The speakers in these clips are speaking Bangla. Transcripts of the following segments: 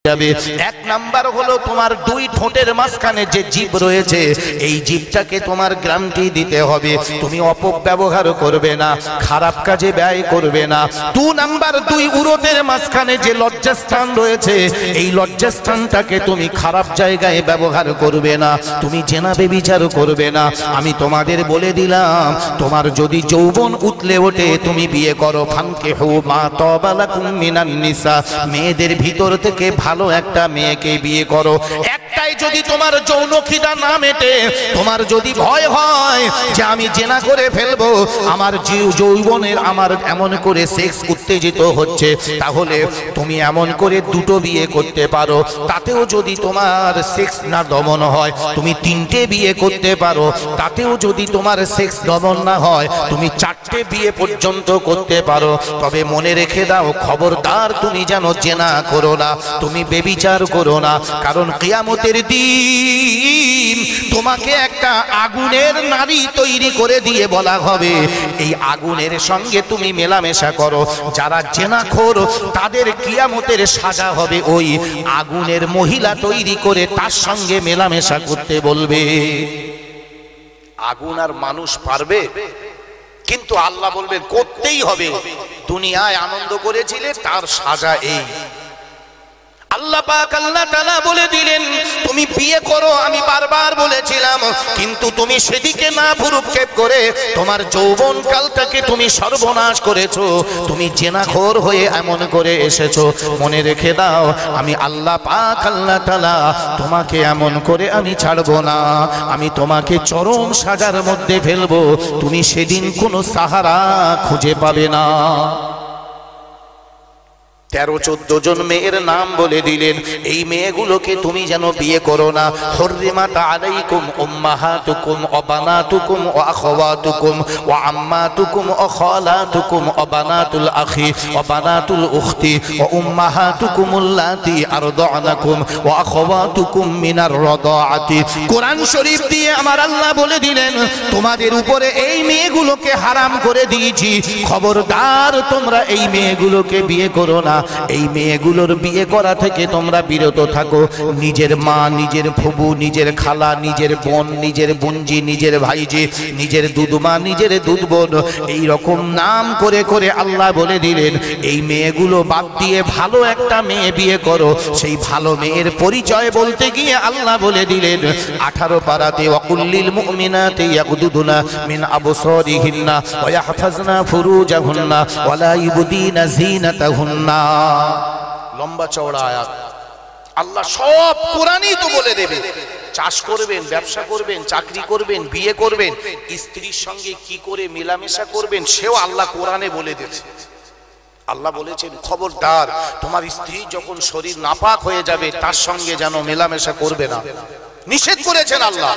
যাবে। এক নাম্বার হলো তোমার দুই ঠোঁটের মাঝখানে যে জিভ রয়েছে এই জিভটাকে তোমার গ্যারান্টি দিতে হবে, তুমি অপব্যবহার করবে না, খারাপ কাজে ব্যয় করবে না। দু নাম্বার দুই উরুতের মাঝখানে যে লজ্জাস্থান রয়েছে এই লজ্জাস্থানটাকে তুমি খারাপ জায়গায় ব্যবহার করবে না, তুমি জেনা বেবিচার করবে না। আমি তোমাদের বলে দিলাম, তোমার যদি যৌবন উতলে ওঠে তুমি বিয়ে করো। ফানকিহু মা তাবা লাকুম মিনান নিসা, মেয়েদের ভিতর থেকে ভালো একটা মেয়েকে বিয়ে করো। একটাই যদি তোমার যৌন খিদা না মেটে, তোমার যদি ভয় হয় যে আমি জেনা করে ফেলবো, আমার যৌবনের আমার এমন করে সেক্স উত্তেজিত হচ্ছে, তাহলে তুমি এমন করে দুটো বিয়ে করতে পারো। তাতেও যদি তোমার সেক্স না দমন হয় তুমি তিনটে বিয়ে করতে পারো। তাতেও যদি তোমার সেক্স দমন না হয় তুমি চারটে বিয়ে পর্যন্ত করতে পারো। তবে মনে রেখে দাও, খবরদার তুমি যেন জেনা করো না, তুমি বেবিচার করো না। কারণ কিয়ামতের দিন তোমাকে একটা আগুনের নারী তৈরি করে দিয়ে বলা হবে এই আগুনের সঙ্গে তুমি মেলামেশা করো। যারা জেনাখোর তাদের কিয়ামতের সাজা হবে ওই আগুনের মহিলা তৈরি করে তার সঙ্গে মেলামেশা করতে বলবে। আগুন আর মানুষ পারবে? কিন্তু আল্লাহ বলবেন করতেই হবে। দুনিয়ায় আনন্দ করেছিলে তার সাজা এই। আল্লাহ পাক আল্লাহ তাআলা বলে দিলেন তুমি বিয়ে করো, আমি বারবার বলেছিলাম, কিন্তু তুমি সেদিকে না ভ্রুক্ষেপ করে তোমার যৌবন কালটাকে তুমি সর্বনাশ করেছো, তুমি জেনাখোর হয়ে এমন করে এসেছো। মনে রেখে দাও, আমি আল্লাহ পাক আল্লাহ তাআলা তোমাকে এমন করে আমি ছাড়বো না, আমি তোমাকে চরম সাজার মধ্যে ফেলবো। তুমি সেদিন কোনো সাহারা খুঁজে পাবে না। 13-14 জন মেয়ের নাম বলে দিলেন, এই মেয়েগুলোকে তুমি যেন বিয়ে করো না। হুররিমাত আলাইকুম উম্মাহাতুকুম ওয়া বানাতুকুম ওয়া আখাওয়াতুকুম ওয়া আম্মাতুকুম ওয়া খালাতুকুম ওয়া বানাতুল আখি ওয়া বানাতুল উখতি ওয়া উম্মাহাতুকুম আল্লাতী আরদানাকুম ওয়া আখাওয়াতুকুম মিনার রাদাআতি। কোরআন শরীফ দিয়ে আমার আল্লাহ বলে দিলেন তোমাদের উপরে এই মেয়েগুলোকে হারাম করে দিয়েছি, খবরদার তোমরা এই মেয়েগুলোকে বিয়ে করো না। এই মেয়েগুলোর বিয়ে করা থেকে তোমরা বিরত থাকো। নিজের মা, নিজের ফুবু, নিজের খালা, নিজের বোন, নিজের বোনজি, নিজের ভাইজি, নিজের দুধমা, নিজের দুধ বোন, এই রকম নাম করে করে আল্লাহ বলে দিলেন এই মেয়েগুলো বাদ দিয়ে ভালো একটা মেয়ে বিয়ে করো। সেই ভালো মেয়ের পরিচয় বলতে গিয়ে আল্লাহ বলে দিলেন 18 পারাতে ওয়াকুল্লিল মুমিনাতি ইয়াগুদুনা মিন আবসারিহিন্না ওয়া ইয়াহফাজনা ফুরুজাহুন্না ওয়া লা ইবদিনা যিনাতাহুন্না। লম্বা চওড়া আয়াত, আল্লাহ সব কোরআনই তো বলে দেবে। চাষ করবেন, ব্যবসা করবেন, চাকরি করবেন, বিয়ে করবেন, স্ত্রীর সঙ্গে কি করে মেলামেশা করবেন সেও আল্লাহ কোরআনে বলে দিয়েছে। আল্লাহ বলেছেন খবরদার তোমার স্ত্রী যখন শরীর নাপাক হয়ে যাবে তার সঙ্গে যেন মেলামেশা করবে না, নিষেধ করেছেন আল্লাহ।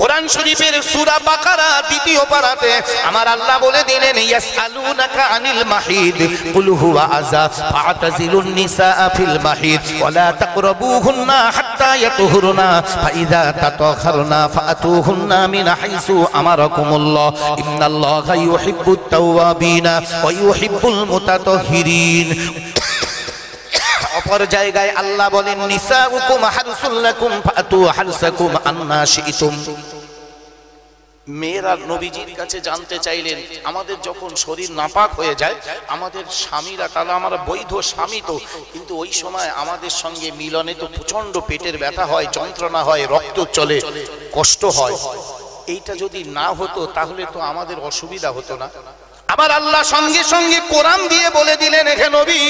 কোরআন শরীফের সূরা বাকারা 2 পারাতে আমার আল্লাহ বলে দিলেন ইয়াসআলুনাকা আনিল মাহিদ কুল হুয়া আযা ফাতাজিলুন নিসা ফিল মাহিদ ওয়া লা তাকরাবুহুন্না হাত্তা ইয়াতুহুরনা ফাইযা তাতাখারনা ফাতুহুন্না মিন হাইসু আমারাকুমুল্লাহ ইন্নাল্লাহা ইউহিব্বুত তাওয়াবিনা ওয়া ইউহিব্বুল মুতাতাহহিরিন। অপর জায়গায় আল্লাহ বলেন নিসাউকুম হারসুল লাকুম ফাতু হারসাকুম আন্না শিইতুম। মেয়েরা নবীজির কাছে জানতে চাইলেন আমাদের যখন শরীর নাপাক হয়ে যায়, আমাদের স্বামীরা, তাহলে আমরা বৈধ স্বামী তো, কিন্তু ওই সময় আমাদের সঙ্গে মিলনে তো প্রচন্ড পেটের ব্যথা হয়, যন্ত্রণা হয়, রক্ত চলে, কষ্ট হয়। এইটা যদি না হতো তাহলে তো আমাদের অসুবিধা হতো না। আবার আল্লাহ সঙ্গে সঙ্গে কোরআন দিয়ে বলে দিলেন হে নবী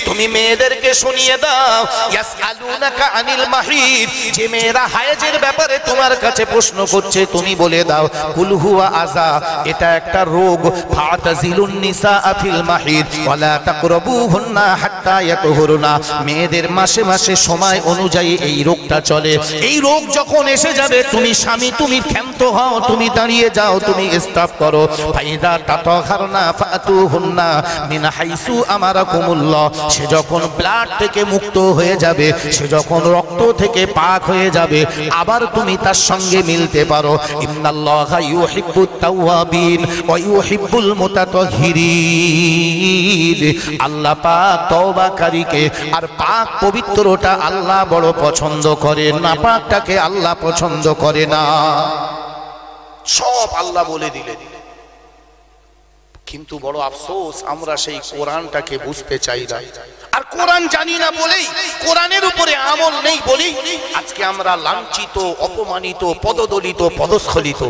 তুমি মেয়েদেরকে শুনিয়ে দাও ইয়াসআলুনাকা আনিল মাহিদ, যে মেয়েরা হায়েজের ব্যাপারে তোমার কাছে প্রশ্ন করছে তুমি বলে দাও কুল হুয়া আযা, এটা একটা রোগ। ফাতাজিলুন নিসা ফিল মাহিদ ওয়া লা তাকরাবুহুন্না হাত্তা ইয়াতুহুরনা, মেয়েদের মাসে মাসে সময় অনুযায়ী এই রোগটা চলে। এই রোগ যখন এসে যাবে তুমি স্বামী তুমি ক্ষান্ত হও, তুমি দাঁড়িয়ে যাও, তুমি স্টপ করো। ফাইদা তাতাখারনা ফাতুহুন্না মিন হাইসু আমারাকুমুল্লাহ, সে যখন ব্লাড থেকে মুক্ত হয়ে যাবে, সে যখন রক্ত থেকে পাক হয়ে যাবে, আবার তুমি তার সঙ্গে মিলতে পারো। ইন্নাল্লাহা ইউহিব্বুত তাওয়াবিন ওয়া ইউহিব্বুল মুতাতাহহিরিন। আল্লাহ পাক তওবাকারীকে। আর পাক পবিত্রটা আল্লাহ বড় পছন্দ করে, নাপাকটাকে আল্লাহ পছন্দ করে না। সব আল্লাহ বলে দিলেন, কিন্তু বড় আফসোস আমরা সেই কোরআনটাকে বুঝতে চাই না। আর কোরআন জানি না বলেই, কোরআনের উপরে আমল নেই বলেই আজকে আমরা লাঞ্ছিত, অপমানিত, পদদলিত, পদস্খলিত।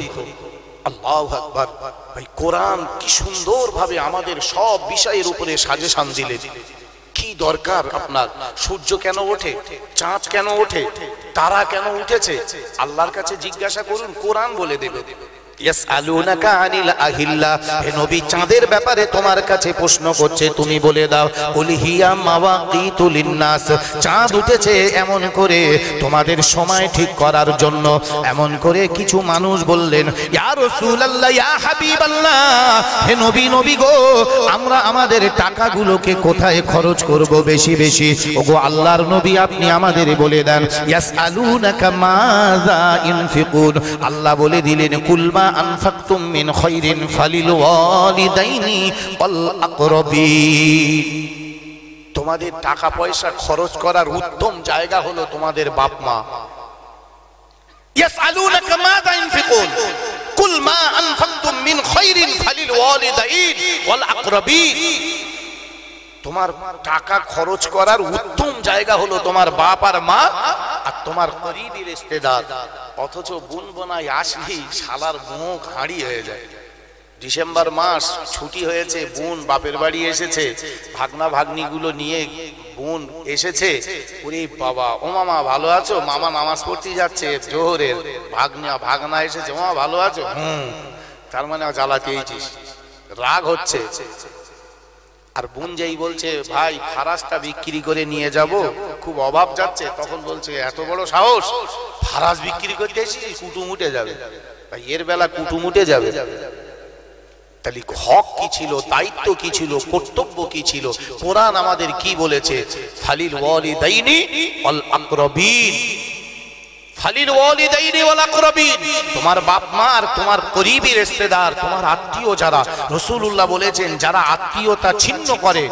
আল্লাহু আকবার। ভাই কোরআন কি সুন্দরভাবে আমাদের সব বিষয়ের উপরে সাজেশন দিলেন। কি দরকার আপনার? সূর্য কেন ওঠে, চাঁদ কেন ওঠে, তারা কেন উঠেছে, আল্লাহর কাছে জিজ্ঞাসা করুন, কোরআন বলে দেবে। ইয়াসআলুনাকা আনিল আহিল্লা, হে নবী চাঁদের ব্যাপারে তোমার কাছে প্রশ্ন করছে, তুমি বলে দাও কুল হিয়া মাওয়াকিতু লিন্নাস, চাঁদ উঠেছে এমন করে তোমাদের সময় ঠিক করার জন্য। এমন করে কিছু মানুষ বললেন, ইয়া রাসূলুল্লাহ, ইয়া হাবিবাল্লাহ, হে নবী, নবী গো, আমরা আমাদের টাকাগুলোকে কোথায় খরচ করব বেশি বেশি? ওগো আল্লাহর নবী, আপনি আমাদের বলে দেন। ইয়াসআলুনাকা মাযা ইনফিকুন, আল্লাহ বলে দিলেন, কুল মা আনফাকতুম মিন খায়রিন ফালিল ওয়ালিদাইনি ওয়াল আকরাবিন, তোমাদের টাকা পয়সা খরচ করার উত্তম জায়গা হলো তোমাদের বাপ মা। ইয়াসআলুনাকা মাযা ইনফিকুন কুল মা আনফাকতুম মিন খায়রিন ফালিল ওয়ালিদাইন ওয়াল আকরাবিন, তোমার টাকা খরচ করার উত্তম জায়গা হলো তোমার বাপ আর মা আর তোমার করিবি রিশতেদার। অথচ বোন বোনাই আসলেই শালার মুখ হাঁড়ি হয়ে যায়। ডিসেম্বর মাস ছুটি হয়েছে, বোন বাপের বাড়ি এসেছে, ভাগনা ভাগ্নিগুলো নিয়ে বোন এসেছে। ওরে বাবা, ও মামা ভালো আছো? মামা নামাজ পড়তে যাচ্ছে জোহরের, ভাগনা এসেছে, ও মামা ভালো আছো? তার মানে জ্বালাতেইছিস, রাগ হচ্ছে। আর বোন যেই বলছে ভাই ফারাসটা বিক্রি করে নিয়ে যাব, খুব অভাব যাচ্ছে, তখন বলছে এত বড় সাহস, ফারাস বিক্রি করতে এসেছিস, কুটুম উঠে যাবে। ভাই এর বেলা কুটুম উঠে যাবে? তাহলে হক কি ছিল, দায়িত্ব কি ছিল, কর্তব্য কি ছিল? কোরআন আমাদের কি বলেছে? ফালিল ওয়ালিদাইনি ওয়াল আকরাবিন, ফালিল ওয়ালিদাইনি ওয়াল আকরাবিন, তোমার বাপ মা আর তোমার করিবি রিশতেদার, তোমার আত্মীয় যারা। রাসূলুল্লাহ বলেছেন, যারা আত্মীয়তা ছিন্ন করে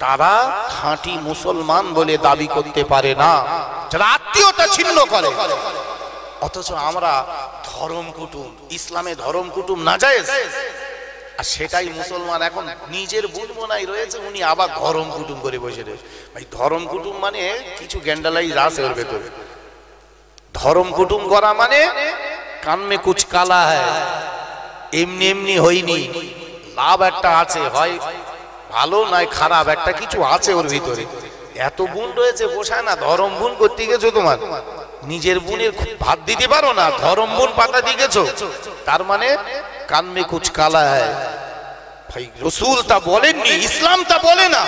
তারা খাঁটি মুসলমান বলে দাবি করতে পারে না, যারা আত্মীয়তা ছিন্ন করে। অথচ আমরা ধর্ম কুটুম, ইসলামে ধর্ম কুটুম নাজায়েজ, আর সেটাই মুসলমান এখন নিজের বোন বোনাই রয়েছে, উনি আবার ধর্ম কুটুম করে বসে রয়েছে। ভাই ধর্ম কুটুম মানে কিছু গ্যান্ডালাইজ আছে ওর ভেতরে। ধর্ম কুটুম করা মানে কান মে কুছ কালা হ্যায়, এমনি এমনি হয়নি, লাভ একটা আছে, হয় ভালো নয় খারাপ, একটা কিছু আছে ওর ভিতরে। এত বোন রয়েছে, বসায় না, ধর্ম বোন করতে গেছো, তোমার নিজের বোনের ভাত দিতে পারো না, ধর্ম বোন পাতা দিয়ে গেছো, তার মানে কান মে কুছ কালা হ্যায়। ভাই রাসূল তা বলেননি, ইসলাম তা বলে না,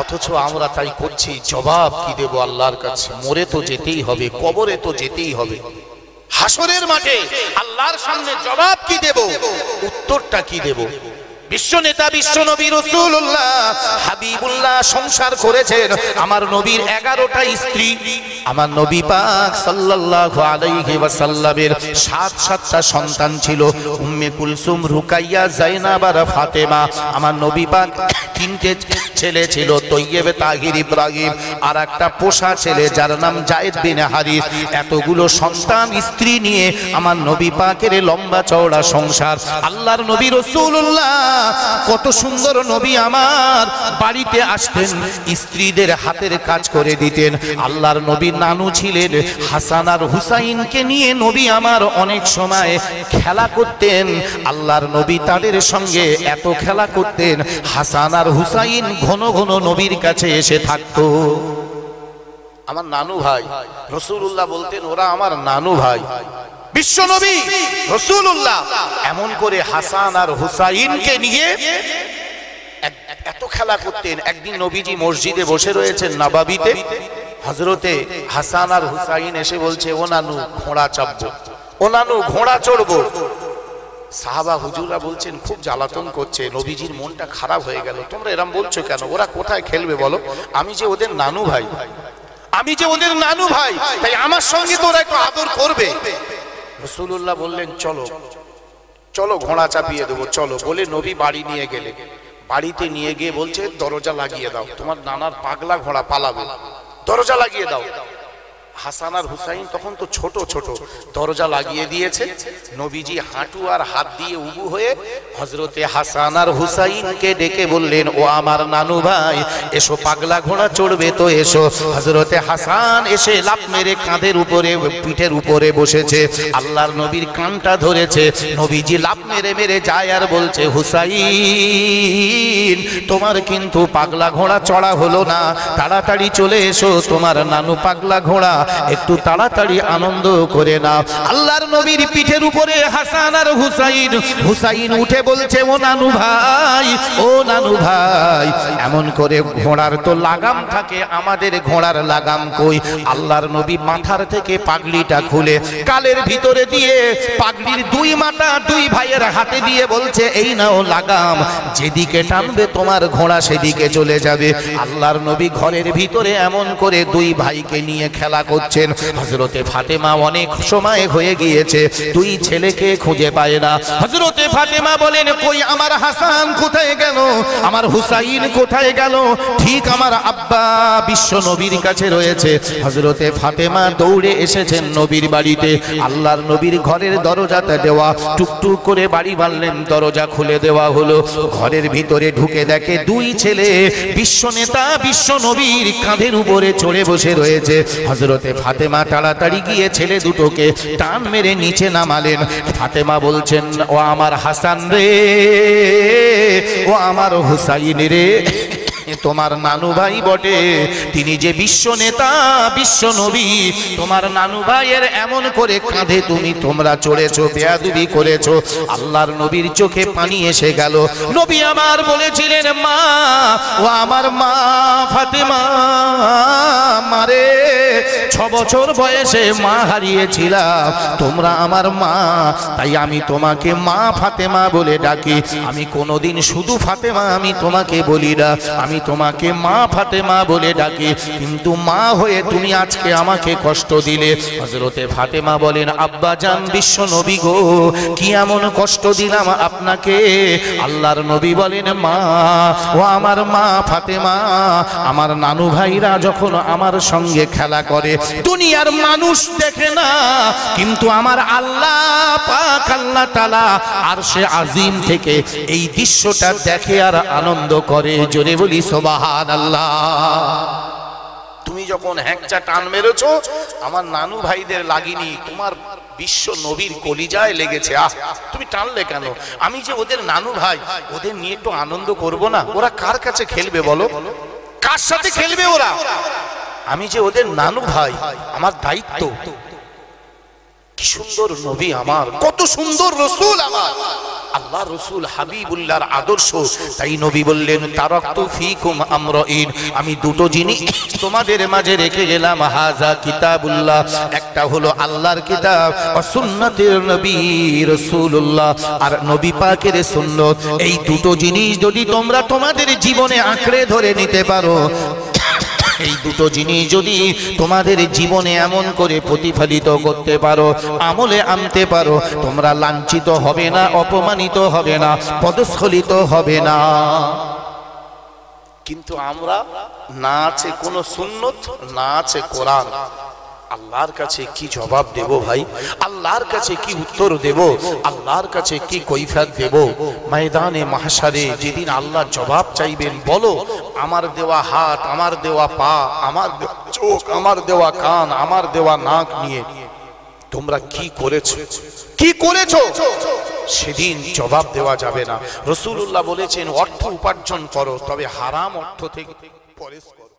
অথচ আমরা তাই করছি। জবাব কি দেব আল্লাহর কাছে? মরে তো যেতেই হবে, কবরে তো যেতেই হবে, হাসরের মাঠে আল্লাহর সামনে জবাব কি দেব, উত্তরটা কি দেব? বিশ্ব নেতা বিশ্ব নবী রাসূলুল্লাহ হাবিবুল্লাহ সংসার করেছেন, আমার নবীর 11টা স্ত্রী, আমার নবী পাক সাল্লাল্লাহু আলাইহি ওয়াসাল্লামের 7টা সন্তান ছিল, উম্মে কুলসুম, রুকাইয়া, যায়নাব আর ফাতেমা। আমার নবী পাক 3টে ছেলে ছিল, তৈয়ব, তাহির, ইব্রাহিম, আর একটা পোষা ছেলে যার নাম যায়েদ বিন হারিস। এতগুলো সন্তান স্ত্রী নিয়ে আমার নবী পাকের লম্বা চওড়া সংসার। আল্লাহর নবী রাসূলুল্লাহ কত সুন্দর নবী, আমার বাড়িতে আসতেন, স্ত্রীদের হাতের কাজ করে দিতেন। আল্লাহর নবীর নানু ছিলেন, হাসান আর হুসাইনকে নিয়ে নবী আমার অনেক সময় খেলা করতেন। আল্লাহর নবী তাদের সঙ্গে এত খেলা করতেন, হাসান আর হুসাইন ঘন ঘন নবীর কাছে এসে থাকতো। আমার নানু ভাই, রাসূলুল্লাহ বলতেন ওরা আমার নানু ভাই। বিশ্ব নবী রাসূলুল্লাহ এমন করে হাসান আর হুসাইনকে নিয়ে এত খেলা করতেন। একদিন নবীজি মসজিদে বসে রয়েছেন নবাবিতে, হযরতে হাসান আর হুসাইন এসে বলছে, ও নানু ঘোড়া চাপবো, ও নানু ঘোড়া চড়বো। সাহাবা হুজুররা বলছেন খুব জ্বালাতন করছে, নবীজির মনটা খারাপ হয়ে গেল, তোমরা এরম বলছো কেন, ওরা কোথায় খেলবে বলো, আমি যে ওদের নানু ভাই, আমি যে ওদের নানু ভাই, তাই আমার সঙ্গে তো ওরা একটু আদর করবে। রাসূলুল্লাহ বললেন চলো চলো ঘোড়া চাপিয়ে দেবো, চলো বলে নবী বাড়ি নিয়ে গেলেন। বাড়িতে নিয়ে গিয়ে বলছে দরজা লাগিয়ে দাও, তোমার নানার পাগলা ঘোড়া পালাবে, দরজা লাগিয়ে দাও। হাসান আর হুসাইন তখন তো ছোট ছোট, দরজা লাগিয়ে দিয়েছে। নবীজি হাঁটু আর হাত দিয়ে উবু হয়ে হযরতে হাসান আর হুসাইনকে ডেকে বললেন, ও আমার নানু ভাই, এসো, পাগলা ঘোড়া চড়বে তো এসো। হযরতে হাসান এসে লাফ মেরে কাঁধের উপরে, পিঠের উপরে বসেছে, আল্লাহর নবীর কানটা ধরেছে। নবীজি লাফ মেরে মেরে যায় আর বলছে, হুসাইন, তোমার কিন্তু পাগলা ঘোড়া চড়া হলো না, তাড়াতাড়ি চলে এসো, তোমার নানু পাগলা ঘোড়া একটু তাড়াতাড়ি আনন্দ করে নাও। আল্লাহর নবীর পিঠের উপরে হাসান আর হুসাইন, হুসাইন উঠে বলছে, ও নানু ভাই, ও নানু ভাই, এমন করে ঘোড়ার তো লাগাম থাকে, আমাদের ঘোড়ার লাগাম কই? আল্লাহর নবী মাথার থেকে পাগড়িটা খুলে কালের ভিতরে দিয়ে পাগড়ির দুই মাথা দুই ভাইয়ের হাতে দিয়ে বলছে, এই নাও লাগাম, যেদিকে টানবে তোমার ঘোড়া সেদিকে চলে যাবে। আল্লাহর নবী ঘরের ভিতরে এমন করে দুই ভাইকে নিয়ে খেলা করছেন। হযরতে ফাতেমা অনেক সময় হয়ে গিয়েছে, দুই ছেলেকে খুঁজে পায় না। হযরতে ফাতেমা বলেন, কই আমার হাসান কোথায় গেল, আমার হুসাইন কোথায় গেল? ঠিক আমার আব্বা বিশ্ব নবীর কাছে রয়েছে। হযরতে ফাতেমা দৌড়ে এসেছেন নবীর বাড়িতে। আল্লাহর নবীর ঘরের দরজাটা দেওয়া, টুকটুক করে বাড়ি বাঁধলেন, দরজা খুলে দেওয়া হলো। ঘরের ভিতরে ঢুকে দেখে দুই ছেলে বিশ্ব নেতা বিশ্ব নবীর কাঁধের উপরে চড়ে বসে রয়েছে। হযরতে ফাতেমা তাড়াতাড়ি গিয়ে ছেলে দুটোকে টান মেরে নিচে নামালেন। ফাতেমা বলছেন, ও আমার হাসান রে, ও আমার হুসাইন রে, তোমার নানু ভাই বটে, তিনি যে বিশ্ব নেতা বিশ্ব নবী, তোমার নানু ভাইয়ের এমন করে কাঁধে তোমরা চড়েছো, বেয়াদবি করেছো। আল্লাহর নবীর চোখে পানি এসে গেল। নবী আমার বলেছিলেন, মা, ও আমার মা ফাতেমা, মারে 6 বছর বয়সে মা হারিয়েছিলাম, তোমরা আমার মা, তাই আমি তোমাকে মা ফাতেমা বলে ডাকি। আমি কোনোদিন শুধু ফাতেমা আমি তোমাকে বলি না, আমি তোমাকে মা ফাতেমা বলে ডাকি, কিন্তু মা হয়ে তুমি আজকে আমাকে কষ্ট দিলে। হযরতে ফাতেমা বলেন, আব্বা জান বিশ্ব নবী গো, কি এমন কষ্ট দিলাম আপনাকে? আল্লাহর নবী বলেন, মা, ও আমার মা ফাতেমা, আমার নানু ভাইরা যখন আমার সঙ্গে খেলা করে দুনিয়ার মানুষ দেখে না, কিন্তু আমার আল্লাহ পাক আল্লাহ তাআলা আরশে আজিম থেকে এই দৃশ্যটা দেখে আর আনন্দ করে। জোরে বলি সুবহানাল্লাহ। তুমি যখন হ্যাংচা টান মেরেছো, আমার নানু ভাইদের লাগেনি, তোমার বিশ্ব নবীর কলিজায় লেগেছে। আহ, তুমি টানলে কেন? আমি যে ওদের নানু ভাই, ওদের নিয়ে একটু আনন্দ করব না? ওরা কার কাছে খেলবে বলো? কার সাথে খেলবে ওরা? আমি যে ওদের নানু ভাই, আমার দায়িত্ব। কি সুন্দর নবী আমার, কত সুন্দর রাসূল আমার, আল্লাহ রাসূল হাবিবুল্লাহর আদর্শ। তাই নবী বললেন, তারাকতু ফিকুম আমরাইন, আমি দুটো জিনিস তোমাদের মাঝে রেখে গেলাম। হাযা কিতাবুল্লাহ, একটা হলো আল্লাহর কিতাব, ও সুন্নাতের নবী রাসূলুল্লাহ, আর নবী পাকের সুন্নাত। এই দুটো জিনিস যদি তোমরা তোমাদের জীবনে আঁকড়ে ধরে নিতে পারো, এই দুটো জিনিস যদি তোমাদের জীবনে এমন করে প্রতিফলিত করতে পারো, আমলে আনতে পারো, তোমরা লাঞ্ছিত হবে না, অপমানিত হবে না, পদস্খলিত হবে না। কিন্তু আমরা না আছে কোনো সুন্নত, না আছে কোরআন, আল্লাহর কাছে কি জবাব দেব ভাই? আল্লাহর কাছে কি উত্তর দেব? আল্লাহর কাছে কি কৈফিয়ত দেব? ময়দানে মাহশারে যেদিন আল্লাহ জবাব চাইবেন, বলো আমার দেওয়া হাত, আমার দেওয়া পা, আমার চোখ, আমার দেওয়া কান, আমার দেওয়া নাক নিয়ে তোমরা কি করেছো, কি করেছো? সেদিন জবাব দেওয়া যাবে না। রাসূলুল্লাহ বলেছেন, অর্থ উপার্জন করো, তবে হারাম অর্থ থেকে পরেশ করো।